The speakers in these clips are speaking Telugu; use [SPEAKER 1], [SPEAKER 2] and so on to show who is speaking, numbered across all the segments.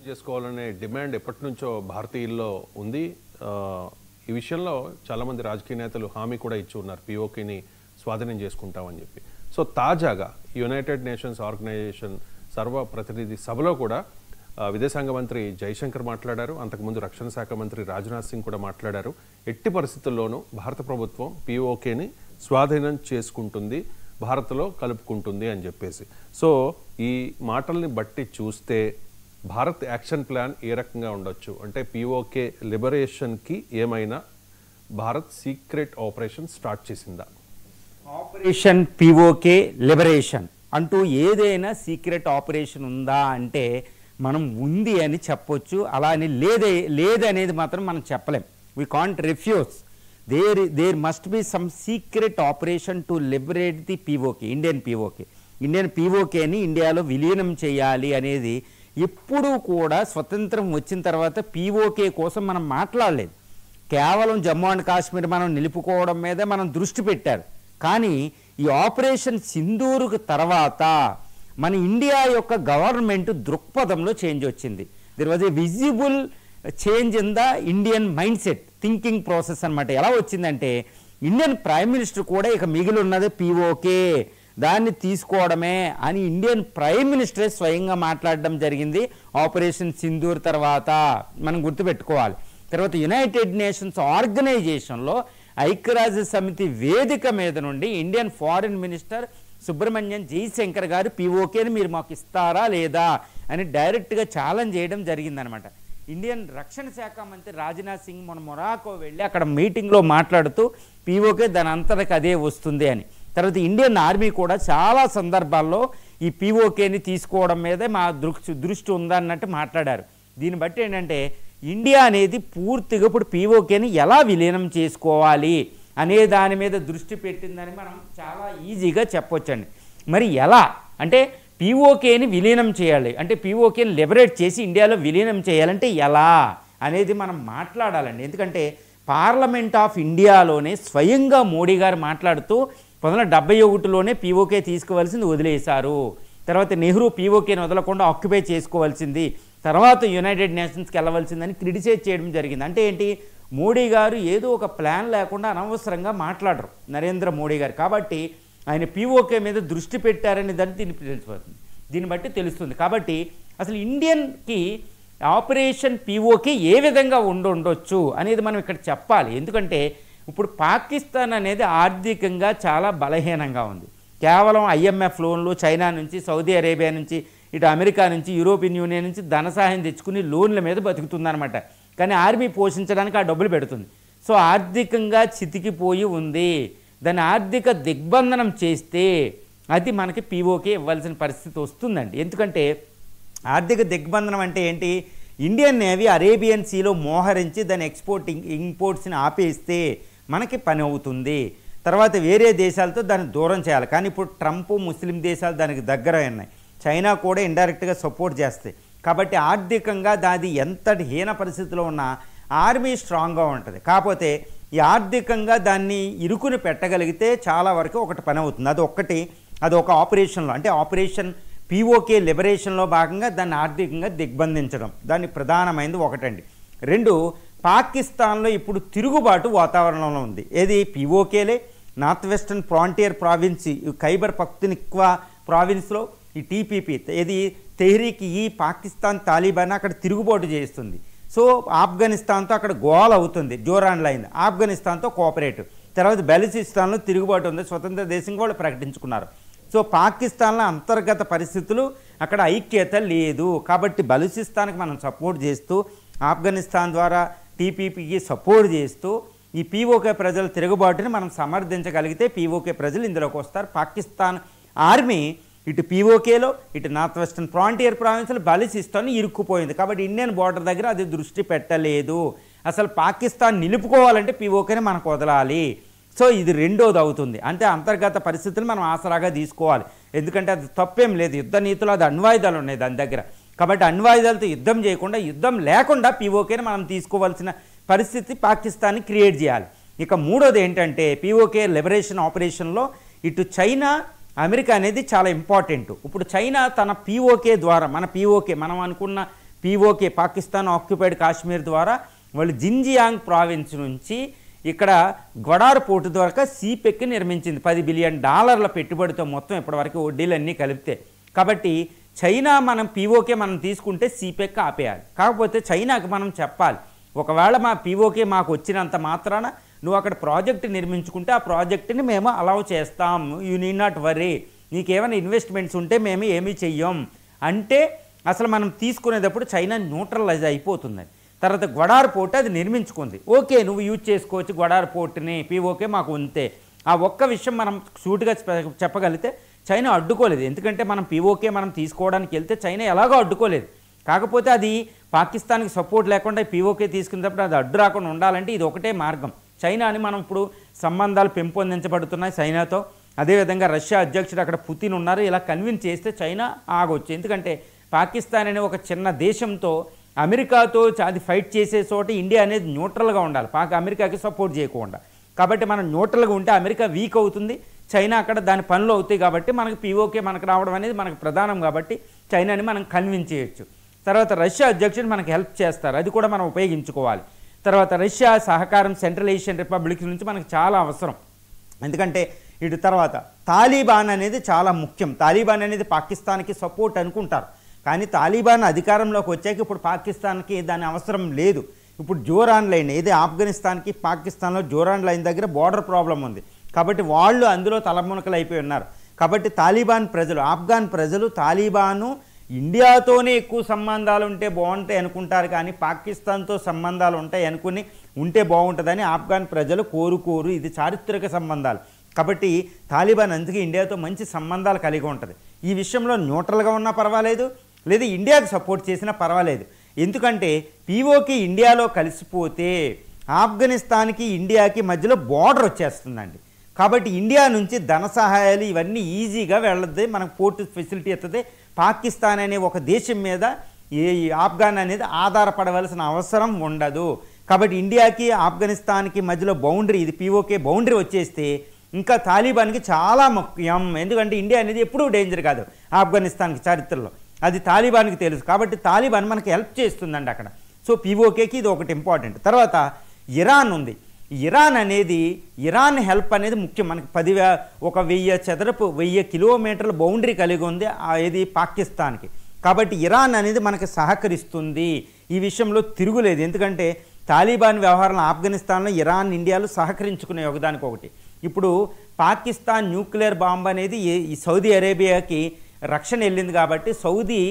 [SPEAKER 1] చేసుకోవాలనే డిమాండ్ ఎప్పటి నుంచో భారతీయుల్లో ఉంది. ఈ విషయంలో చాలామంది రాజకీయ నేతలు హామీ కూడా ఇచ్చి ఉన్నారు, పిఓకేని స్వాధీనం చేసుకుంటామని చెప్పి. సో తాజాగా యునైటెడ్ నేషన్స్ ఆర్గనైజేషన్ సర్వప్రతినిధి సభలో కూడా విదేశాంగ మంత్రి జైశంకర్ మాట్లాడారు. అంతకుముందు రక్షణ శాఖ మంత్రి రాజ్నాథ్ సింగ్ కూడా మాట్లాడారు. ఎట్టి పరిస్థితుల్లోనూ భారత ప్రభుత్వం పిఓకేని స్వాధీనం చేసుకుంటుంది, భారత్లో కలుపుకుంటుంది అని చెప్పేసి. సో ఈ మాటల్ని బట్టి చూస్తే భారత్ యాక్షన్ ప్లాన్ ఏ రకంగా ఉండొచ్చు అంటే పిఓకే లిబరేషన్కి ఏమైనా భారత్ సీక్రెట్ ఆపరేషన్ స్టార్ట్ చేసిందా?
[SPEAKER 2] ఆపరేషన్ పిఓకే లిబరేషన్ అంటూ ఏదైనా సీక్రెట్ ఆపరేషన్ ఉందా అంటే మనం ఉంది అని చెప్పొచ్చు, అలా అని లేదనేది మాత్రం మనం చెప్పలేం. We can't refuse. There must be some secret operation to liberate the POK, Indian పిఓకేని ఇండియాలో విలీనం చేయాలి అనేది ఎప్పుడూ కూడా స్వతంత్రం వచ్చిన తర్వాత పిఓకే కోసం మనం మాట్లాడలేదు. కేవలం జమ్మూ అండ్ కాశ్మీర్ మనం నిలుపుకోవడం మీద మనం దృష్టి పెట్టారు. కానీ ఈ ఆపరేషన్ సింధూరుకు తర్వాత మన ఇండియా యొక్క గవర్నమెంట్ దృక్పథంలో చేంజ్ వచ్చింది. There was a visible change in the Indian mind set, thinking process అనమాట. ఎలా వచ్చిందంటే ఇండియన్ ప్రైమ్ మినిస్టర్ కూడా ఇక మిగిలి ఉన్నది పిఓకే, దాన్ని తీసుకోవడమే అని ఇండియన్ ప్రైమ్ మినిస్టరే స్వయంగా మాట్లాడడం జరిగింది ఆపరేషన్ సింధూర్ తర్వాత. మనం గుర్తుపెట్టుకోవాలి. తర్వాత యునైటెడ్ నేషన్స్ ఆర్గనైజేషన్లో ఐక్యరాజ్య సమితి వేదిక మీద నుండి Indian foreign minister Subrahmanyam Jaishankar గారు పిఓకేని మీరు మాకు ఇస్తారా లేదా అని డైరెక్ట్గా ఛాలెంజ్ చేయడం జరిగిందనమాట. ఇండియన్ రక్షణ శాఖ మంత్రి రాజ్నాథ్ సింగ్ మన మొరాకో వెళ్ళి అక్కడ మీటింగ్లో మాట్లాడుతూ పిఓకే దాని అంతటికి అదే వస్తుంది అని. తర్వాత ఇండియన్ ఆర్మీ కూడా చాలా సందర్భాల్లో ఈ పిఓకేని తీసుకోవడం మీదే మా దృష్టి ఉందన్నట్టు మాట్లాడారు. దీన్ని బట్టి ఏంటంటే ఇండియా అనేది పూర్తిగా ఇప్పుడు పిఓకేని ఎలా విలీనం చేసుకోవాలి అనే దాని మీద దృష్టి పెట్టిందని మనం చాలా ఈజీగా చెప్పొచ్చండి. మరి ఎలా అంటే పిఓకేని విలీనం చేయాలి అంటే పిఓకేని లిబరేట్ చేసి ఇండియాలో విలీనం చేయాలంటే ఎలా అనేది మనం మాట్లాడాలండి. ఎందుకంటే పార్లమెంట్ ఆఫ్ ఇండియాలోనే స్వయంగా మోడీ గారు మాట్లాడుతూ 1971లోనే పిఓకే తీసుకోవాల్సింది వదిలేశారు. తర్వాత నెహ్రూ పిఓకేని వదలకుండా ఆక్యుపై చేసుకోవాల్సింది, తర్వాత యునైటెడ్ నేషన్స్కి వెళ్ళవలసిందని క్రిటిసైజ్ చేయడం జరిగింది. అంటే ఏంటి, మోడీ గారు ఏదో ఒక ప్లాన్ లేకుండా అనవసరంగా మాట్లాడరు నరేంద్ర మోడీ గారు. కాబట్టి ఆయన పిఓకే మీద దృష్టి పెట్టారని దీన్ని బట్టి తెలుస్తుంది. కాబట్టి అసలు ఇండియన్కి ఆపరేషన్ పిఓకే ఏ విధంగా ఉండొచ్చు అనేది మనం ఇక్కడ చెప్పాలి. ఎందుకంటే ఇప్పుడు పాకిస్తాన్ అనేది ఆర్థికంగా చాలా బలహీనంగా ఉంది. కేవలం IMF లోన్లు చైనా నుంచి, సౌదీ అరేబియా నుంచి, ఇటు అమెరికా నుంచి, యూరోపియన్ యూనియన్ నుంచి ధన సహాయం తెచ్చుకుని లోన్ల మీద బతుకుతుందన్నమాట. కానీ ఆర్మీ పోషించడానికి ఆ డబ్బులు పెడుతుంది. సో ఆర్థికంగా చితికిపోయి ఉంది. దాన్ని ఆర్థిక దిగ్బంధనం చేస్తే అది మనకి పిఓకే ఇవ్వాల్సిన పరిస్థితి వస్తుందండి. ఎందుకంటే ఆర్థిక దిగ్బంధనం అంటే ఏంటి, ఇండియన్ నేవీ అరేబియన్ సీలో మోహరించి దాని ఇంపోర్ట్స్ని ఆపేస్తే మనకి పని అవుతుంది. తర్వాత వేరే దేశాలతో దాన్ని దూరం చేయాలి. కానీ ఇప్పుడు ట్రంప్ ముస్లిం దేశాలు దానికి దగ్గర ఉన్నాయి, చైనా కూడా ఇండైరెక్ట్గా సపోర్ట్ చేస్తాయి. కాబట్టి ఆర్థికంగా దాది ఎంతటి హీన పరిస్థితిలో ఉన్నా ఆర్మీ స్ట్రాంగ్గా ఉంటుంది. కాకపోతే ఈ ఆర్థికంగా దాన్ని ఇరుకుని పెట్టగలిగితే చాలా వరకు ఒకటి పని అవుతుంది. అది ఒక ఆపరేషన్లో అంటే ఆపరేషన్ పిఓకే లిబరేషన్లో భాగంగా దాన్ని ఆర్థికంగా దిగ్బంధించడం, దాన్ని ప్రధానమైనది ఒకటండి. రెండు, పాకిస్తాన్లో ఇప్పుడు తిరుగుబాటు వాతావరణంలో ఉంది. ఏది పిఓకేలే north western frontier province Khyber Pakhtunkhwa ప్రావిన్స్లో ఈ టీపీపీ ఏది తెహ్రీక్ ఈ పాకిస్తాన్ తాలిబాన్ అక్కడ తిరుగుబాటు చేస్తుంది. సో ఆఫ్ఘనిస్తాన్తో అక్కడ గోల్ అవుతుంది, జోరాన్ లైన్ ఆఫ్ఘనిస్తాన్తో కోఆపరేటివ్. తర్వాత బెలూచిస్తాన్లో తిరుగుబాటు ఉంది, స్వతంత్ర దేశంగా వాళ్ళు ప్రకటించుకున్నారు. సో పాకిస్తాన్లో అంతర్గత పరిస్థితులు అక్కడ ఐక్యత లేదు. కాబట్టి బలూచిస్తాన్కి మనం సపోర్ట్ చేస్తూ, ఆఫ్ఘనిస్తాన్ ద్వారా టీపీపీకి సపోర్ట్ చేస్తూ ఈ పిఓకే ప్రజల తిరుగుబాటుని మనం సమర్థించగలిగితే పిఓకే ప్రజలు ఇందులోకి వస్తారు. పాకిస్తాన్ ఆర్మీ ఇటు పిఓకేలో ఇటు నార్త్ వెస్టర్న్ ఫ్రాంటియర్ ప్రావిన్స్లో బలూచిస్తాన్ ఇరుక్కుపోయింది. కాబట్టి ఇండియన్ బోర్డర్ దగ్గర అది దృష్టి పెట్టలేదు. అసలు పాకిస్తాన్ నిలుపుకోవాలంటే పిఓకేని మనకు వదలాలి. సో ఇది రెండోది అవుతుంది. అంటే అంతర్గత పరిస్థితులు మనం ఆసరాగా తీసుకోవాలి. ఎందుకంటే అది తప్పేం లేదు, యుద్ధ నీతిలో అది అణ్వాయుధాలు ఉన్నాయి దాని దగ్గర. కాబట్టి అణ్వాయుధాలతో యుద్ధం చేయకుండా, యుద్ధం లేకుండా పిఓకేని మనం తీసుకోవాల్సిన పరిస్థితి పాకిస్తాన్ని క్రియేట్ చేయాలి. ఇక మూడోది ఏంటంటే పిఓకే లిబరేషన్ ఆపరేషన్లో ఇటు చైనా అమెరికా అనేది చాలా ఇంపార్టెంట్. ఇప్పుడు చైనా తన పీఓకే ద్వారా మనం అనుకున్న పీఓకే పాకిస్తాన్ ఆక్యుపైడ్ కాశ్మీర్ ద్వారా వాళ్ళు జిన్జియాంగ్ ప్రావిన్స్ నుంచి ఇక్కడ గ్వడార్ పోర్టు ద్వారా సీపెక్ నిర్మించింది $10 బిలియన్ పెట్టుబడితో మొత్తం ఇప్పటివరకు వడ్డీలన్నీ కలిపితే. కాబట్టి చైనా మనం పీఓకే మనం తీసుకుంటే సీపెక్ ఆపేయాలి. కాకపోతే చైనాకి మనం చెప్పాలి, ఒకవేళ మా పీఓకే మాకు వచ్చినంత మాత్రాన నువ్వు అక్కడ ప్రాజెక్ట్ నిర్మించుకుంటే ఆ ప్రాజెక్టుని మేము అలౌ చేస్తాం, యూ నీడ్ నాట్ వరీ, నీకేమైనా ఇన్వెస్ట్మెంట్స్ ఉంటే మేము ఏమీ చెయ్యం అంటే అసలు మనం తీసుకునేటప్పుడు చైనా న్యూట్రలైజ్ అయిపోతుందని. తర్వాత గ్వడార్ పోర్ట్ అది నిర్మించుకుంది, ఓకే నువ్వు యూజ్ చేసుకోవచ్చు గ్వడార్ పోర్ట్ని, పీఓకే మాకు ఉంటే. ఆ ఒక్క విషయం మనం సూటిగా చెప్పగలిగితే చైనా అడ్డుకోలేదు. ఎందుకంటే మనం పీఓకే మనం తీసుకోవడానికి వెళ్తే చైనా ఎలాగో అడ్డుకోలేదు. కాకపోతే అది పాకిస్తాన్కి సపోర్ట్ లేకుండా పీఓకే తీసుకునేటప్పుడు అది అడ్డు రాకుండా ఉండాలంటే ఇది ఒకటే మార్గం. చైనాని మనం ఇప్పుడు సంబంధాలు పెంపొందించబడుతున్నాయి చైనాతో. అదేవిధంగా రష్యా అధ్యక్షుడు అక్కడ పుతిన్ ఉన్నారు, ఇలా కన్విన్స్ చేస్తే చైనా ఆగొచ్చు. ఎందుకంటే పాకిస్తాన్ అనే ఒక చిన్న దేశంతో అమెరికాతో అది ఫైట్ చేసే చోట ఇండియా అనేది న్యూట్రల్గా ఉండాలి, అమెరికాకి సపోర్ట్ చేయకుండా. కాబట్టి మనం న్యూట్రల్గా ఉంటే అమెరికా వీక్ అవుతుంది, చైనా అక్కడ దాని పనులు అవుతాయి. కాబట్టి మనకు పీఓకే మనకు రావడం అనేది మనకు ప్రధానం. కాబట్టి చైనాని మనం కన్విన్స్ చేయొచ్చు. తర్వాత రష్యా అధ్యక్షుడు మనకు హెల్ప్ చేస్తారు, అది కూడా మనం ఉపయోగించుకోవాలి. తర్వాత రష్యా సహకారం సెంట్రల్ ఏషియన్ రిపబ్లిక్ నుంచి మనకు చాలా అవసరం. ఎందుకంటే ఇటు తర్వాత తాలిబాన్ అనేది చాలా ముఖ్యం. తాలిబాన్ అనేది పాకిస్తాన్కి సపోర్ట్ అనుకుంటారు, కానీ తాలిబాన్ అధికారంలోకి వచ్చాక ఇప్పుడు పాకిస్తాన్కి దాని అవసరం లేదు. ఇప్పుడు జోరాన్ లైన్ ఏది ఆఫ్ఘనిస్తాన్కి పాకిస్తాన్లో జోరాన్ లైన్ దగ్గర బోర్డర్ ప్రాబ్లం ఉంది, కాబట్టి వాళ్ళు అందులో తలమునకలు అయిపోయి ఉన్నారు. కాబట్టి తాలిబాన్ ప్రజలు, ఆఫ్ఘాన్ ప్రజలు తాలిబాను ఇండియాతోనే ఎక్కువ సంబంధాలు ఉంటే బాగుంటాయి అనుకుంటారు, కానీ పాకిస్తాన్తో సంబంధాలు ఉంటాయి అనుకుని ఉంటే బాగుంటుందని ఆఫ్ఘాన్ ప్రజలు కోరుకోరు. ఇది చారిత్రక సంబంధాలు. కాబట్టి తాలిబాన్ అందుకే ఇండియాతో మంచి సంబంధాలు కలిగి ఉంటుంది. ఈ విషయంలో న్యూట్రల్గా ఉన్నా పర్వాలేదు, లేదా ఇండియాకి సపోర్ట్ చేసినా పర్వాలేదు. ఎందుకంటే పీఓకే ఇండియాలో కలిసిపోతే ఆఫ్ఘనిస్తాన్కి ఇండియాకి మధ్యలో బార్డర్ వచ్చేస్తుందండి. కాబట్టి ఇండియా నుంచి ధన సహాయాలు ఇవన్నీ ఈజీగా వెళ్ళద్ది, మనకు పోర్టు ఫెసిలిటీ వస్తుంది. పాకిస్తాన్ అనే ఒక దేశం మీద ఆఫ్ఘాన్ అనేది ఆధారపడవలసిన అవసరం ఉండదు. కాబట్టి ఇండియాకి ఆఫ్ఘనిస్తాన్కి మధ్యలో బౌండరీ, ఇది పీఓకే బౌండరీ వచ్చేస్తే ఇంకా తాలిబాన్కి చాలా ముఖ్యం. ఎందుకంటే ఇండియా అనేది ఎప్పుడూ డేంజర్ కాదు ఆఫ్ఘనిస్తాన్కి చరిత్రలో, అది తాలిబాన్కి తెలుసు. కాబట్టి తాలిబాన్ మనకి హెల్ప్ చేస్తుందండి అక్కడ. సో పీఓకేకి ఇది ఒకటి ఇంపార్టెంట్. తర్వాత ఇరాన్ ఉంది. ఇరాన్ హెల్ప్ అనేది ముఖ్యం. మనకి 1000 కిలోమీటర్ల బౌండరీ కలిగి ఉంది ఇది పాకిస్తాన్కి. కాబట్టి ఇరాన్ అనేది మనకి సహకరిస్తుంది. ఈ విషయంలో తిరుగులేదు. ఎందుకంటే తాలిబాన్ వ్యవహారంలో ఆఫ్ఘనిస్తాన్లో ఇరాన్ ఇండియాలు సహకరించుకునే ఒకదానికొకటి. ఇప్పుడు పాకిస్తాన్ న్యూక్లియర్ బాంబ్ అనేది ఈ సౌదీ అరేబియాకి రక్షణ వెళ్ళింది. కాబట్టి సౌదీ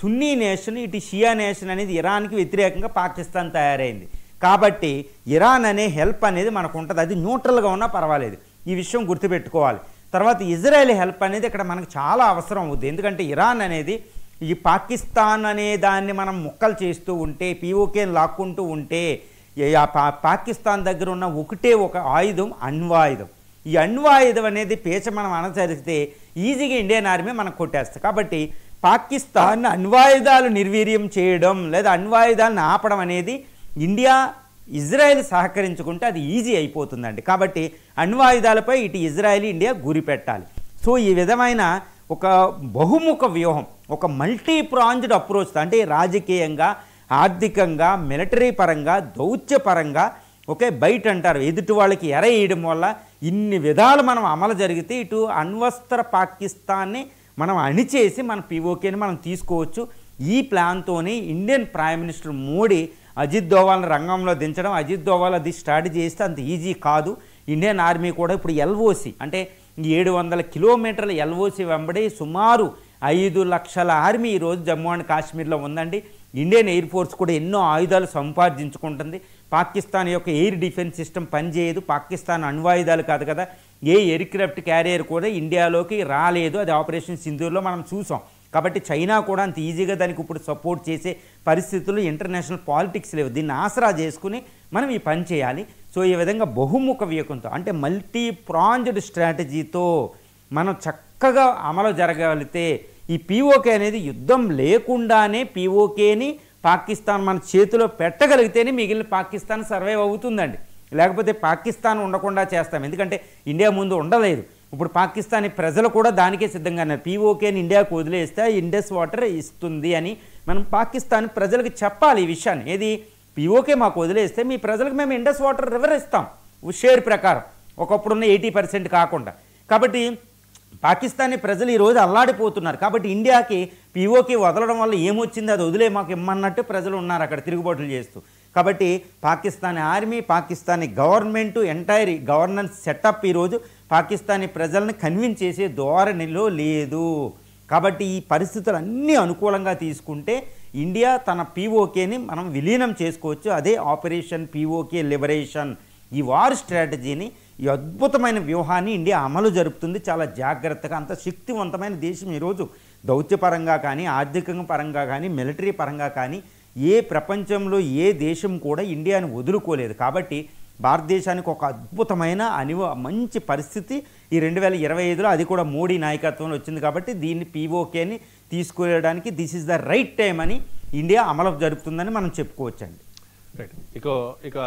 [SPEAKER 2] సున్నీ నేషన్, ఇటు షియా నేషన్ అనేది ఇరాన్కి వ్యతిరేకంగా పాకిస్తాన్ తయారైంది. కాబట్టి ఇరాన్ అనే హెల్ప్ అనేది మనకు ఉంటుంది, అది న్యూట్రల్గా ఉన్నా పర్వాలేదు. ఈ విషయం గుర్తుపెట్టుకోవాలి. తర్వాత ఇజ్రాయెల్ హెల్ప్ అనేది ఇక్కడ మనకు చాలా అవసరం అవుతుంది. ఎందుకంటే ఇరాన్ అనేది ఈ పాకిస్తాన్ అనే దాన్ని మనం ముక్కలు చేస్తూ ఉంటే, పీఓకేని లాక్కుంటూ ఉంటే, పాకిస్తాన్ దగ్గర ఉన్న ఒకటే ఒక ఆయుధం అణ్వాయుధం. ఈ అణ్వాయుధం అనేది పేచ మనం అనుసరిస్తే ఈజీగా ఇండియన్ ఆర్మీ మనకు కొట్టేస్తుంది. కాబట్టి పాకిస్తాన్ అణ్వాయుధాలు నిర్వీర్యం చేయడం లేదా అణ్వాయుధాలను ఆపడం అనేది ఇండియా ఇజ్రాయెల్ సహకరించుకుంటే అది ఈజీ అయిపోతుందండి. కాబట్టి అణ్వాయుధాలపై ఇటు ఇజ్రాయెల్ ఇండియా గురి పెట్టాలి. సో ఈ విధమైన ఒక బహుముఖ వ్యూహం, ఒక మల్టీ ప్రాంజ్డ్ అప్రోచ్, అంటే రాజకీయంగా, ఆర్థికంగా, మిలిటరీ పరంగా, దౌత్యపరంగా, ఓకే బయట అంటారు ఎదుటి వాళ్ళకి ఎరేయడం వల్ల ఇన్ని విధాలు మనం అమలు జరిగితే ఇటు అణ్వస్త్ర పాకిస్తాన్ని మనం అణిచేసి మన పీఓకేని మనం తీసుకోవచ్చు. ఈ ప్లాన్తోనే Indian prime minister Modi Ajit దోవాల్ని రంగంలో దించడం. అజిత్ దోవాల్ అది స్ట్రాటజీ చేస్తే అంత ఈజీ కాదు. ఇండియన్ ఆర్మీ కూడా ఇప్పుడు ఎల్ఓసి అంటే 700 కిలోమీటర్ల ఎల్ఓసి వెంబడి సుమారు 5 లక్షల ఆర్మీ ఈరోజు జమ్మూ అండ్ కాశ్మీర్లో ఉందండి. ఇండియన్ ఎయిర్ ఫోర్స్ కూడా ఎన్నో ఆయుధాలు సంపాదించుకుంటుంది. పాకిస్తాన్ యొక్క ఎయిర్ డిఫెన్స్ సిస్టమ్ పనిచేయదు. పాకిస్తాన్ అణ్వాయుధాలు కాదు కదా, ఏ ఎయిర్క్రాఫ్ట్ క్యారియర్ కూడా ఇండియాలోకి రాలేదు. అది ఆపరేషన్ సింధూర్లో మనం చూసాం. కాబట్టి చైనా కూడా అంత ఈజీగా దానికి ఇప్పుడు సపోర్ట్ చేసే పరిస్థితులు ఇంటర్నేషనల్ పాలిటిక్స్ లేవు. దీన్ని ఆసరా చేసుకుని మనం ఈ పని చేయాలి. సో ఈ విధంగా బహుముఖ వ్యూహంతో అంటే మల్టీ ప్రాంజ్డ్ స్ట్రాటజీతో మనం చక్కగా అమలు జరగగలిగితే ఈ పీఓకే అనేది యుద్ధం లేకుండానే పీఓకేని పాకిస్తాన్ మన చేతిలో పెట్టగలిగితేనే మిగిలిన పాకిస్తాన్ సర్వైవ్ అవుతుందండి. లేకపోతే పాకిస్తాన్ ఉండకుండా చేస్తాం. ఎందుకంటే ఇండియా ముందు ఉండలేదు. ఇప్పుడు పాకిస్తానీ ప్రజలు కూడా దానికే సిద్ధంగా ఉన్నారు. పీఓకేని ఇండియాకు వదిలేస్తే ఇండస్ వాటర్ ఇస్తుంది అని మనం పాకిస్తాన్ ప్రజలకు చెప్పాలి ఈ విషయాన్ని. ఏది పీఓకే మాకు వదిలేస్తే మీ ప్రజలకు మేము ఇండస్ వాటర్ రివర్ ఇస్తాం షేర్ ప్రకారం, ఒకప్పుడున్న 80% కాకుండా. కాబట్టి పాకిస్తానీ ప్రజలు ఈరోజు అల్లాడిపోతున్నారు. కాబట్టి ఇండియాకి పీఓకే వదలడం వల్ల ఏమొచ్చింది, అది వదిలే మాకు ఇమ్మన్నట్టు ప్రజలు ఉన్నారు అక్కడ తిరుగుబాటులు చేస్తూ. కాబట్టి Pakistani army, Pakistani government, entire governance setup ఈరోజు పాకిస్తానీ ప్రజలను కన్విన్స్ చేసే ధోరణిలో లేదు. కాబట్టి ఈ పరిస్థితులు అన్నీ అనుకూలంగా తీసుకుంటే ఇండియా తన పీఓకేని మనం విలీనం చేసుకోవచ్చు. అదే ఆపరేషన్ పీఓకే లిబరేషన్. ఈ వార్ స్ట్రాటజీని, ఈ అద్భుతమైన వ్యూహాన్ని ఇండియా అమలు జరుపుతుంది చాలా జాగ్రత్తగా. అంత శక్తివంతమైన దేశం ఈరోజు దౌత్యపరంగా కానీ, ఆర్థిక పరంగా కానీ, మిలిటరీ పరంగా కానీ ఏ ప్రపంచంలో ఏ దేశం కూడా ఇండియాని వదులుకోలేదు. కాబట్టి భారతదేశానికి ఒక అద్భుతమైన మంచి పరిస్థితి ఈ 2025లో, అది కూడా మోడీ నాయకత్వంలో వచ్చింది. కాబట్టి దీన్ని పీఓకేని తీసుకురావడానికి this is the right time అని ఇండియా అమలు జరుపుతుందని మనం చెప్పుకోవచ్చండి.
[SPEAKER 1] రైట్. ఇక